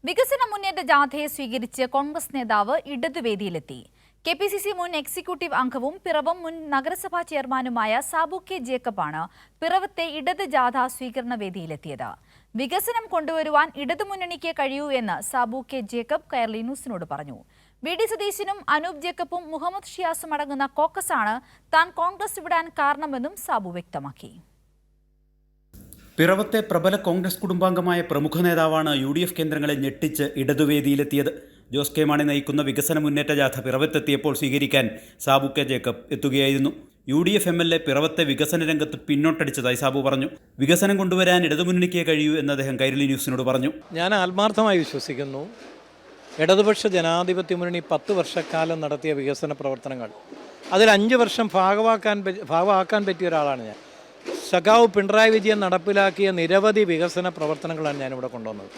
വികസന മുന്നേറ്റ ജാഥയെ സ്വീകരിച്ച് കോൺഗ്രസ് നേതാവ് ഇടതുവേദിയിലെത്തി. കെപിസിസി മുൻ എക്സിക്യൂട്ടീവ് അംഗവും പിറവം മുൻ നഗരസഭാ ചെയർമാനുമായ സാബു കെ ജേക്കബാണ് പിറവത്തെ ഇടത് ജാഥ സ്വീകരണ വേദിയിലെത്തിയത്. വികസനം കൊണ്ടുവരുവാൻ ഇടതുമുന്നണിക്ക് കഴിയൂ എന്ന് സാബു കെ ജേക്കബ് കൈരളി ന്യൂസിനോട് പറഞ്ഞു. വി ഡി സതീശനും അനൂപ് ജേക്കബും മുഹമ്മദ് ഷിയാസും അടങ്ങുന്ന കോക്കസാണ് താൻ കോൺഗ്രസ് വിടാൻ കാരണമെന്നും സാബു വ്യക്തമാക്കി. പിറവത്തെ പ്രബല കോൺഗ്രസ് കുടുംബാംഗമായ പ്രമുഖ നേതാവാണ് UDF കേന്ദ്രങ്ങളെ ഞെട്ടിച്ച് ഇടതുവേദിയിലെത്തിയത്. ജോസ് കെ മാണി നയിക്കുന്ന വികസന മുന്നേറ്റ ജാഥ പിറവത്തെത്തിയപ്പോൾ സ്വീകരിക്കാൻ സാബു കെ ജേക്കബ് എത്തുകയായിരുന്നു. UDF MLA പിറവത്തെ വികസന രംഗത്ത് പിന്നോട്ടടിച്ചതായി സാബു പറഞ്ഞു. വികസനം കൊണ്ടുവരാൻ ഇടതുമുന്നണിക്ക് കഴിയൂ എന്ന് അദ്ദേഹം കൈരളി ന്യൂസിനോട് പറഞ്ഞു. ഞാൻ ആത്മാർത്ഥമായി വിശ്വസിക്കുന്നു, ഇടതുപക്ഷ ജനാധിപത്യ മുന്നണി 10 വർഷക്കാലം നടത്തിയ വികസന പ്രവർത്തനങ്ങൾ അതിൽ 5 വർഷം ഭാഗമാക്കാൻ പറ്റിയ ഒരാളാണ് ഞാൻ. സഖാവ് പിണറായി വിജയൻ നടപ്പിലാക്കിയ നിരവധി വികസന പ്രവർത്തനങ്ങളാണ് ഞാനിവിടെ കൊണ്ടുവന്നത്.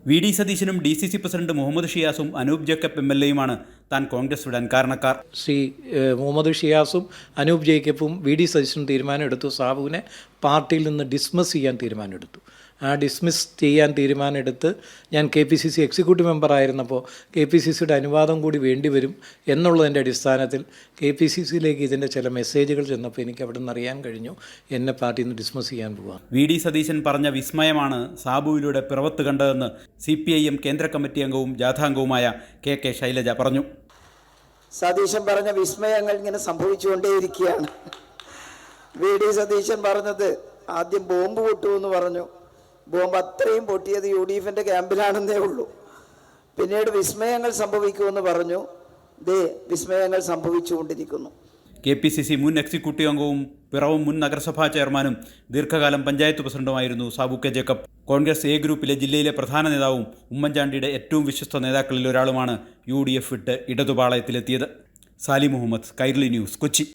വി ഡി സതീശനും DCC പ്രസിഡന്റ് മുഹമ്മദ് ഷിയാസും അനൂപ് ജേക്കബ് MLAയുമാണ് താൻ കോൺഗ്രസ് വിടാൻ കാരണക്കാർ. ശ്രീ മുഹമ്മദ് ഷിയാസും അനൂപ് ജേക്കബും വി ഡി സതീശനും തീരുമാനമെടുത്തു. സാബുവിനെ പാർട്ടിയിൽ നിന്ന് ഡിസ്മിസ് ചെയ്യാൻ തീരുമാനമെടുത്തു. ആ ഡിസ്മിസ് ചെയ്യാൻ തീരുമാനമെടുത്ത് ഞാൻ KPCC എക്സിക്യൂട്ടീവ് മെമ്പറായിരുന്നപ്പോൾ KPCCയുടെ അനുവാദം കൂടി വേണ്ടിവരും എന്നുള്ളതിൻ്റെ അടിസ്ഥാനത്തിൽ KPCCയിലേക്ക് ഇതിൻ്റെ ചില മെസ്സേജുകൾ ചെന്നപ്പോൾ എനിക്ക് അവിടെ നിന്ന് അറിയാൻ കഴിഞ്ഞു എന്നെ പാർട്ടിയിൽ നിന്ന് ഡിസ്മിസ് ചെയ്യാൻ പോവാം. വി ഡി സതീശൻ പറഞ്ഞ വിസ്മയമാണ് സാബുവിലൂടെ പിറവത്ത് കണ്ടതെന്ന് CPIM കേന്ദ്ര കമ്മിറ്റി അംഗവും ജാഥാംഗവുമായ KK ശൈലജ പറഞ്ഞു. സതീശൻ പറഞ്ഞ വിസ്മയങ്ങൾ ഇങ്ങനെ സംഭവിച്ചുകൊണ്ടേയിരിക്കുകയാണ്. വി ഡി സതീശൻ പറഞ്ഞത് ആദ്യം ബോംബ് പൊട്ടുമെന്ന് പറഞ്ഞു. ബോംബ് അത്രയും പൊട്ടിയത് UDFൻ്റെ ക്യാമ്പിലാണെന്നേ ഉള്ളൂ. പിന്നീട് വിസ്മയങ്ങൾ സംഭവിക്കുമെന്ന് പറഞ്ഞു. വിസ്മയങ്ങൾ സംഭവിച്ചുകൊണ്ടിരിക്കുന്നു. KPCC മുൻ എക്സിക്യൂട്ടീവ് അംഗവും പിറവം മുൻ നഗരസഭാ ചെയർമാനും ദീർഘകാലം പഞ്ചായത്ത് പ്രസിഡന്റുമായിരുന്നു സാബു കെ ജേക്കബ്. കോൺഗ്രസ് A ഗ്രൂപ്പിലെ ജില്ലയിലെ പ്രധാന നേതാവും ഉമ്മൻചാണ്ടിയുടെ ഏറ്റവും വിശ്വസ്ത നേതാക്കളിൽ ഒരാളുമാണ് UDF വിട്ട് ഇടതുപാളയത്തിലെത്തിയത്. സാലി മുഹമ്മദ്, കൈരളി ന്യൂസ്, കൊച്ചി.